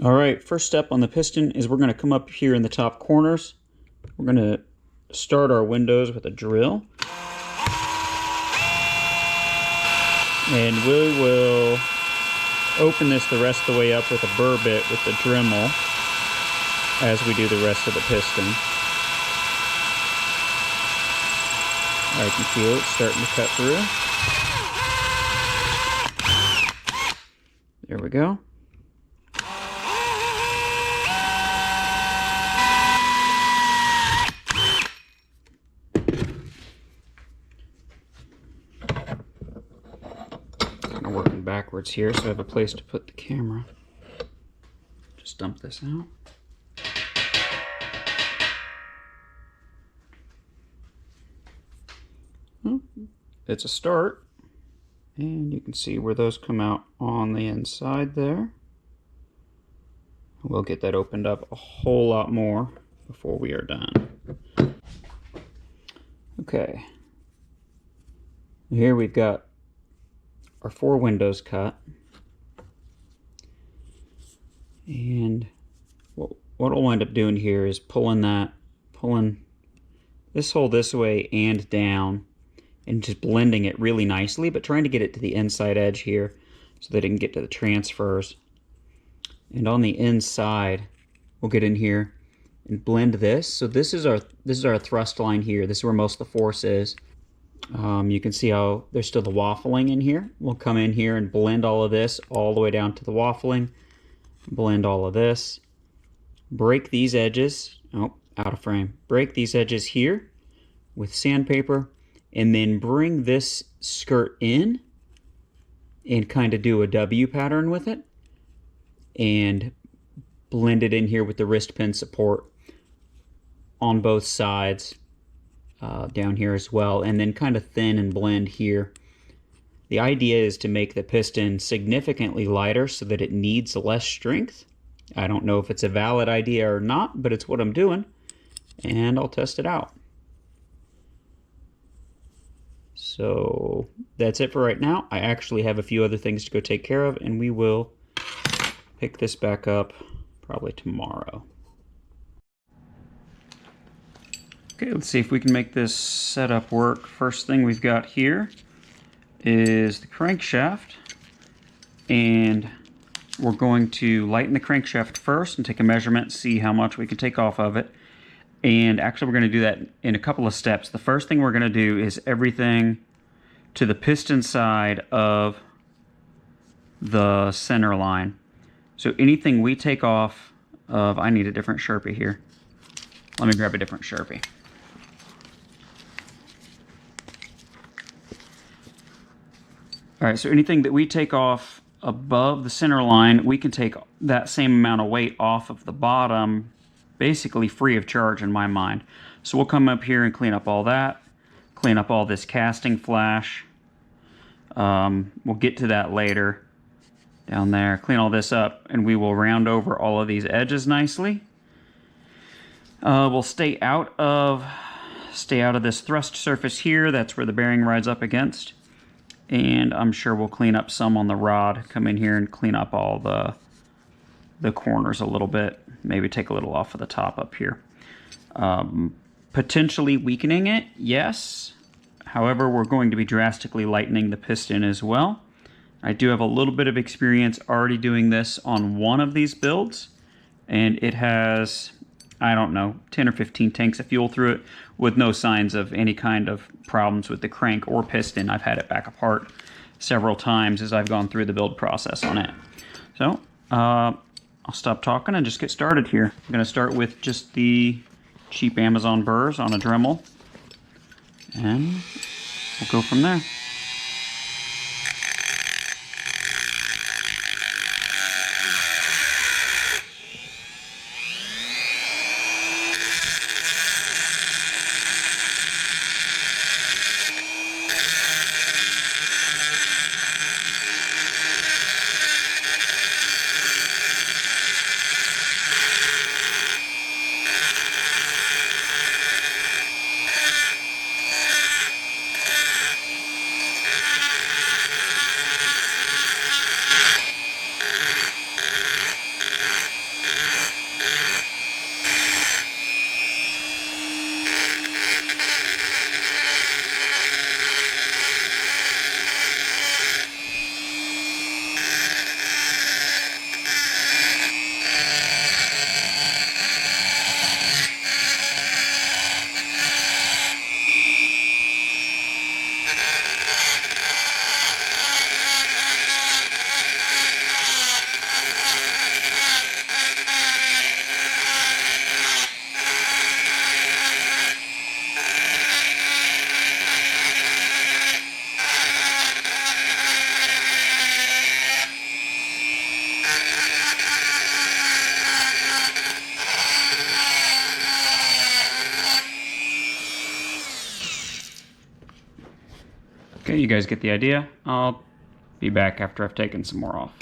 All right, first step on the piston is we're going to come up here in the top corners. We're going to start our windows with a drill. And we will open this the rest of the way up with a burr bit with the Dremel as we do the rest of the piston. I can feel it starting to cut through. There we go. Kind of working backwards here so I have a place to put the camera. Just dump this out. It's a start, and you can see where those come out on the inside there. We'll get that opened up a whole lot more before we are done. Okay, here we've got our 4 windows cut, and what I'll wind up doing here is pulling this hole this way and down, and just blending it really nicely, but trying to get it to the inside edge here so that it can get to the transfers. And on the inside, we'll get in here and blend this. So this is our thrust line here. This is where most of the force is. You can see how there's still the waffling in here. We'll come in here and blend all of this all the way down to the waffling. Blend all of this. Break these edges. Oh, out of frame. Break these edges here with sandpaper. And then bring this skirt in and kind of do a W pattern with it and blend it in here with the wrist pin support on both sides down here as well, and then kind of thin and blend here. The idea is to make the piston significantly lighter so that it needs less strength. I don't know if it's a valid idea or not, but it's what I'm doing, and I'll test it out. So that's it for right now. I actually have a few other things to go take care of, and we will pick this back up probably tomorrow. Okay, let's see if we can make this setup work. First thing we've got here is the crankshaft, and we're going to lighten the crankshaft first and take a measurement, see how much we can take off of it. And actually, we're going to do that in a couple of steps. The first thing we're going to do is everything to the piston side of the center line. So anything we take off of, I need a different Sharpie here. Let me grab a different Sharpie. All right, so anything that we take off above the center line, we can take that same amount of weight off of the bottom, basically free of charge in my mind. So we'll come up here and clean up all that, clean up all this casting flash. We'll get to that later down there. Clean all this up, and we will round over all of these edges nicely. We'll stay out of this thrust surface here. That's where the bearing rides up against. And I'm sure we'll clean up some on the rod. Come in here and clean up all the corners a little bit. Maybe take a little off of the top up here. Potentially weakening it, yes. However, we're going to be drastically lightening the piston as well. I do have a little bit of experience already doing this on one of these builds, and it has, I don't know, 10 or 15 tanks of fuel through it with no signs of any kind of problems with the crank or piston. I've had it back apart several times as I've gone through the build process on it. So, I'll stop talking and just get started here. I'm going to start with just the cheap Amazon burrs on a Dremel, and we'll go from there. Okay, you guys get the idea. I'll be back after I've taken some more off.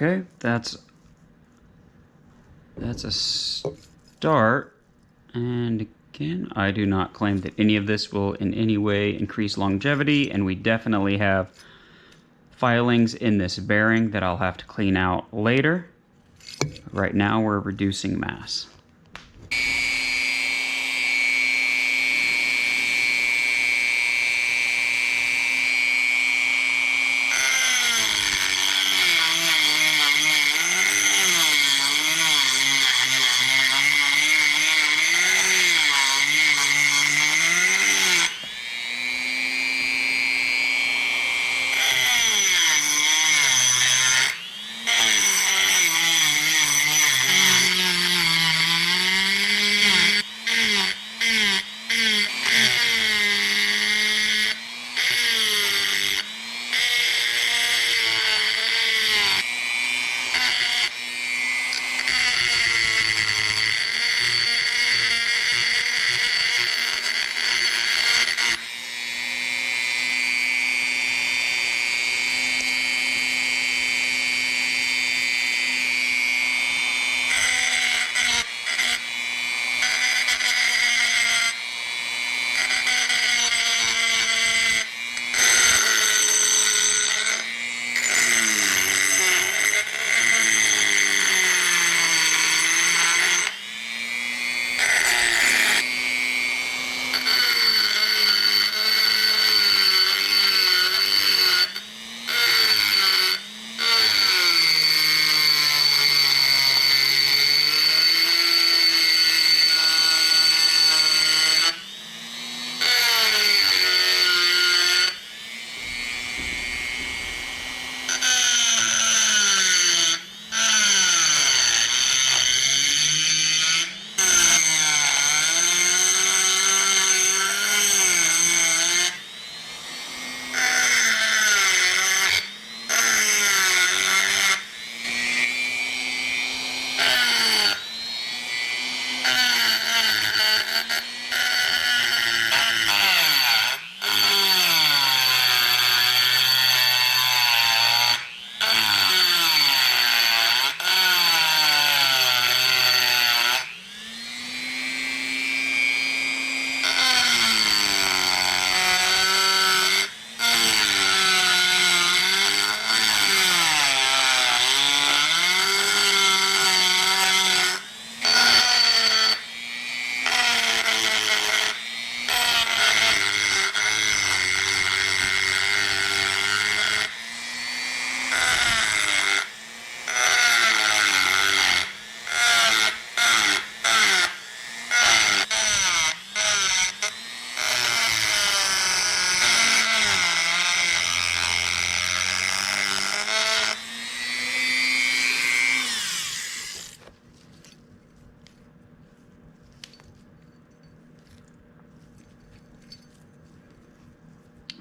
Okay, that's a start. And again, I do not claim that any of this will in any way increase longevity, and we definitely have filings in this bearing that I'll have to clean out later. Right now we're reducing mass.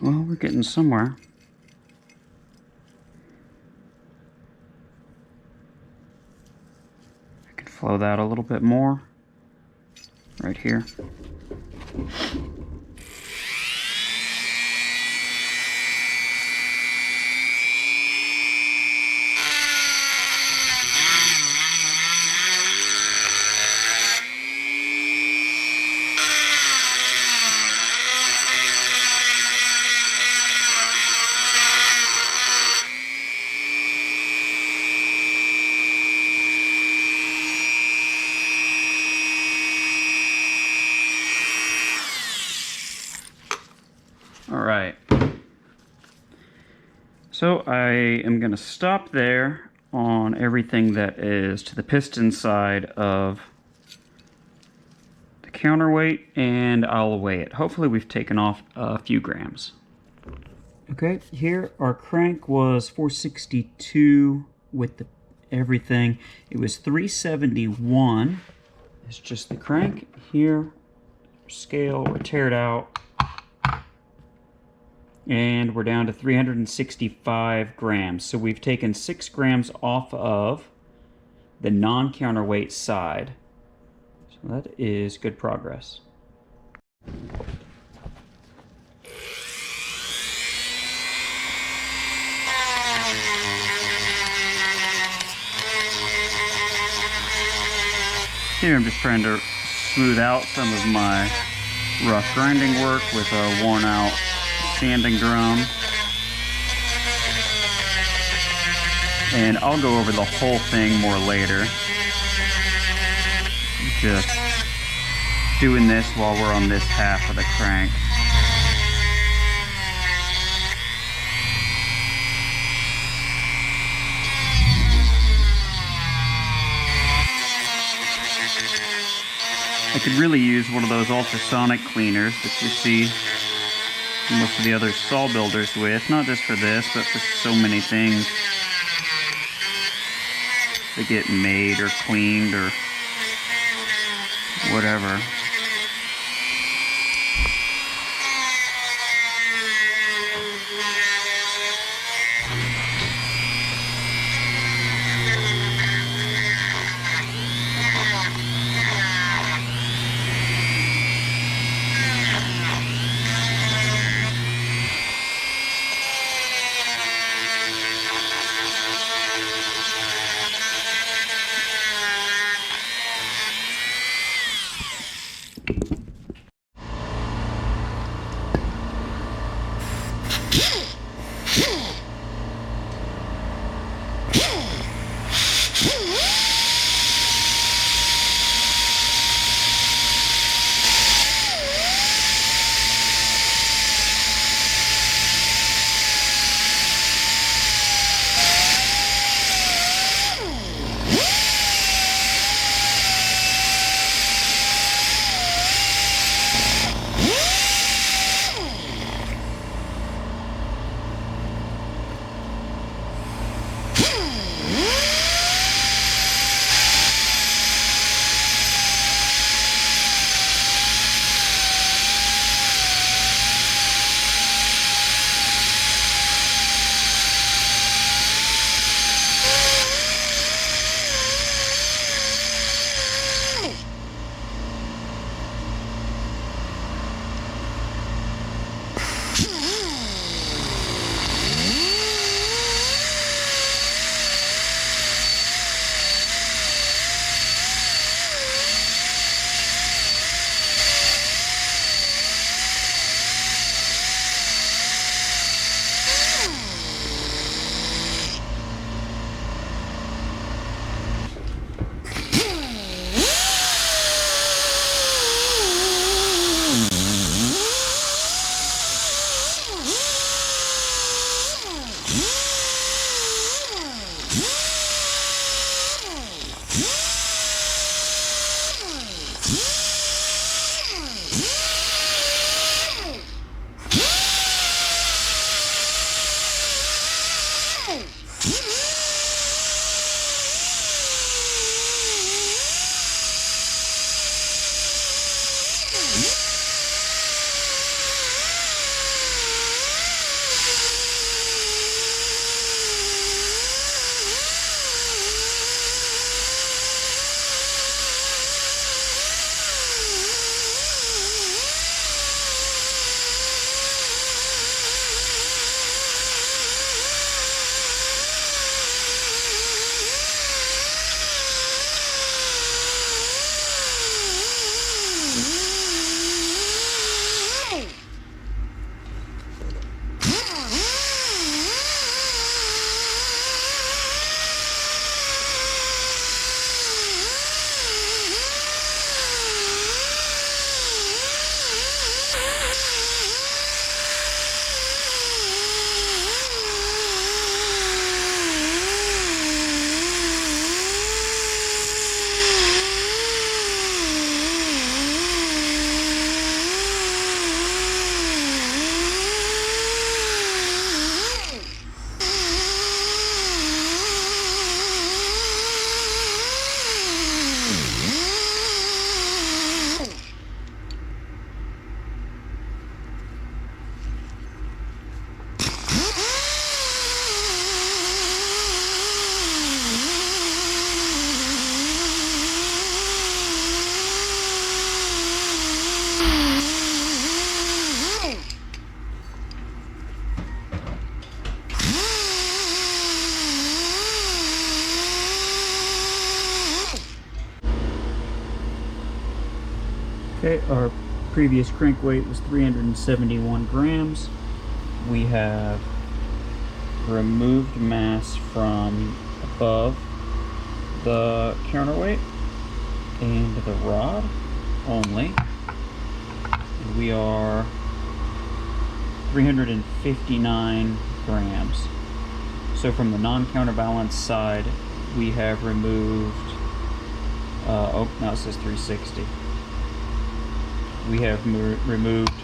Well, we're getting somewhere. I can flow that a little bit more right here. Alright, so I am going to stop there on everything that is to the piston side of the counterweight, and I'll weigh it. Hopefully we've taken off a few grams. Okay, here our crank was 462 with everything. It was 371. It's just the crank. Here, scale, we're teared out. And we're down to 365 grams. So we've taken 6 grams off of the non-counterweight side. So that is good progress. Here I'm just trying to smooth out some of my rough grinding work with a worn out sanding drum. And I'll go over the whole thing more later. Just doing this while we're on this half of the crank. I could really use one of those ultrasonic cleaners that you see most of the other saw builders with, not just for this, but for so many things that get made or cleaned or whatever. Okay, our previous crank weight was 371 grams. We have removed mass from above the counterweight and the rod only. And we are 359 grams. So from the non-counterbalance side, we have removed, oh, now it says 360. We have removed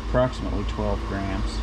approximately 12 grams.